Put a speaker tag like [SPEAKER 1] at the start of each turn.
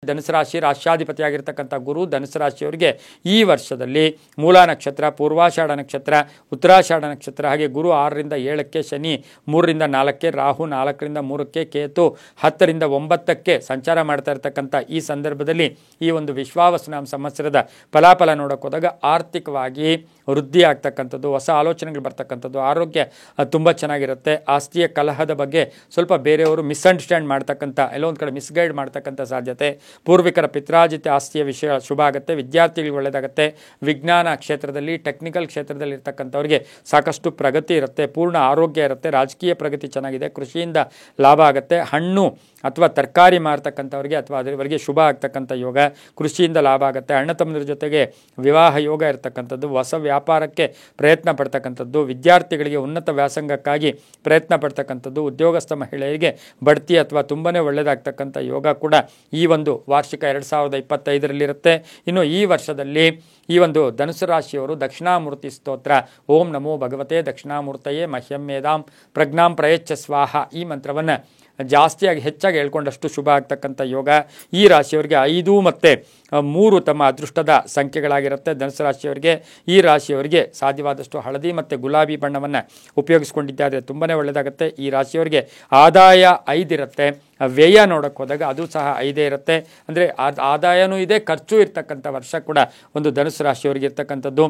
[SPEAKER 1] ಧನುಸು ರಾಶಿ ರಾಶ್ಯಾಧಿಪತಿಯಾಗಿರ್ತಕ್ಕಂಥ ಗುರು ಧನುಸು ರಾಶಿಯವರಿಗೆ ಈ ವರ್ಷದಲ್ಲಿ ಮೂಲ ನಕ್ಷತ್ರ, ಪೂರ್ವಾಷಾಢ ನಕ್ಷತ್ರ, ಉತ್ತರಾಷಾಢ ನಕ್ಷತ್ರ, ಹಾಗೆ ಗುರು 6ರಿಂದ 7ಕ್ಕೆ, ಶನಿ 3ರಿಂದ 4ಕ್ಕೆ, ರಾಹು 4ರಿಂದ 3ಕ್ಕೆ, ಕೇತು 10ರಿಂದ 9ಕ್ಕೆ ಸಂಚಾರ ಮಾಡ್ತಾ ಇರ್ತಕ್ಕಂಥ ಈ ಸಂದರ್ಭದಲ್ಲಿ ಈ ಒಂದು ವಿಶ್ವಾವಸುನಾಮ ಸಂವತ್ಸರದ ಫಲಾಫಲ ನೋಡೋಕೆ ಹೋದಾಗ ಆರ್ಥಿಕವಾಗಿ ವೃದ್ಧಿ ಆಗ್ತಕ್ಕಂಥದ್ದು, ಹೊಸ ಆಲೋಚನೆಗಳು ಬರ್ತಕ್ಕಂಥದ್ದು, ಆರೋಗ್ಯ ತುಂಬ ಚೆನ್ನಾಗಿರುತ್ತೆ. ಆಸ್ತಿಯ ಕಲಹದ ಬಗ್ಗೆ ಸ್ವಲ್ಪ ಬೇರೆಯವರು ಮಿಸ್ಅಂಡರ್ಸ್ಟ್ಯಾಂಡ್ ಮಾಡ್ತಕ್ಕಂಥ, ಎಲ್ಲೋ ಒಂದು ಕಡೆ ಮಿಸ್ಗೈಡ್ ಮಾಡ್ತಕ್ಕಂಥ ಸಾಧ್ಯತೆ, ಪೂರ್ವಿಕರ ಪಿತ್ರಾಜಿತ ಆಸ್ತಿಯ ವಿಷಯ ಶುಭ ಆಗುತ್ತೆ, ವಿದ್ಯಾರ್ಥಿಗಳಿಗೆ ಒಳ್ಳೆಯದಾಗುತ್ತೆ, ವಿಜ್ಞಾನ ಕ್ಷೇತ್ರದಲ್ಲಿ ಟೆಕ್ನಿಕಲ್ ಕ್ಷೇತ್ರದಲ್ಲಿ ಇರ್ತಕ್ಕಂಥವ್ರಿಗೆ ಸಾಕಷ್ಟು ಪ್ರಗತಿ ಇರುತ್ತೆ, ಪೂರ್ಣ ಆರೋಗ್ಯ ಇರುತ್ತೆ, ರಾಜಕೀಯ ಪ್ರಗತಿ ಚೆನ್ನಾಗಿದೆ, ಕೃಷಿಯಿಂದ ಲಾಭ ಆಗುತ್ತೆ, ಹಣ್ಣು ಅಥವಾ ತರಕಾರಿ ಮಾರ್ತಕ್ಕಂಥವ್ರಿಗೆ ಅಥವಾ ಅದರವರೆಗೆ ಶುಭ ಆಗ್ತಕ್ಕಂಥ ಯೋಗ, ಕೃಷಿಯಿಂದ ಲಾಭ ಆಗುತ್ತೆ, ಅಣ್ಣ ತಮ್ಮಂದಿರ ಜೊತೆಗೆ ವಿವಾಹ ಯೋಗ ಇರತಕ್ಕಂಥದ್ದು, ಹೊಸ ವ್ಯಾಪಾರಕ್ಕೆ ಪ್ರಯತ್ನ ಪಡ್ತಕ್ಕಂಥದ್ದು, ವಿದ್ಯಾರ್ಥಿಗಳಿಗೆ ಉನ್ನತ ವ್ಯಾಸಂಗಕ್ಕಾಗಿ ಪ್ರಯತ್ನ ಪಡ್ತಕ್ಕಂಥದ್ದು, ಉದ್ಯೋಗಸ್ಥ ಮಹಿಳೆಯರಿಗೆ ಬಡ್ತಿ ಅಥವಾ ತುಂಬಾ ಒಳ್ಳೆಯದಾಗ್ತಕ್ಕಂಥ ಯೋಗ ಕೂಡ ಈ ಒಂದು ವಾರ್ಷಿಕ 2025ರಲ್ಲಿರುತ್ತೆ. ಇನ್ನು ಈ ವರ್ಷದಲ್ಲಿ ಈ ಒಂದು ಧನುಸು ರಾಶಿಯವರು ದಕ್ಷಿಣಾಮೂರ್ತಿ ಸ್ತೋತ್ರ, ಓಂ ನಮೋ ಭಗವತೆ ದಕ್ಷಿಣಾಮೂರ್ತಯೇ ಮಹ್ಯಂ ಮೇಧಾಂ ಪ್ರಜ್ಞಾಂ ಪ್ರಯಚ್ಛ ಸ್ವಾಹ, ಈ ಮಂತ್ರವನ್ನು ಹೆಚ್ಚಾಗಿ ಹೇಳ್ಕೊಂಡಷ್ಟು ಶುಭ ಆಗ್ತಕ್ಕಂಥ ಯೋಗ. ಈ ರಾಶಿಯವರಿಗೆ 5 ಮತ್ತು 3 ತಮ್ಮ ಅದೃಷ್ಟದ ಸಂಖ್ಯೆಗಳಾಗಿರುತ್ತೆ. ಧನುಸು ರಾಶಿಯವರಿಗೆ, ಈ ರಾಶಿಯವರಿಗೆ ಸಾಧ್ಯವಾದಷ್ಟು ಹಳದಿ ಮತ್ತು ಗುಲಾಬಿ ಬಣ್ಣವನ್ನು ಉಪಯೋಗಿಸ್ಕೊಂಡಿದ್ದಾದರೆ ತುಂಬಾ ಒಳ್ಳೆಯದಾಗುತ್ತೆ. ಈ ರಾಶಿಯವರಿಗೆ ಆದಾಯ 5 ಇರುತ್ತೆ, ವ್ಯಯ ನೋಡೋಕ್ಕೆ ಹೋದಾಗ ಅದು ಸಹ 5 ಇರುತ್ತೆ. ಅಂದರೆ ಆದಾಯನೂ ಇದೆ, ಖರ್ಚು ಇರ್ತಕ್ಕಂಥ ವರ್ಷ ಕೂಡ ಒಂದು ಧನುಸು ರಾಶಿಯವರಿಗೆ ಇರ್ತಕ್ಕಂಥದ್ದು.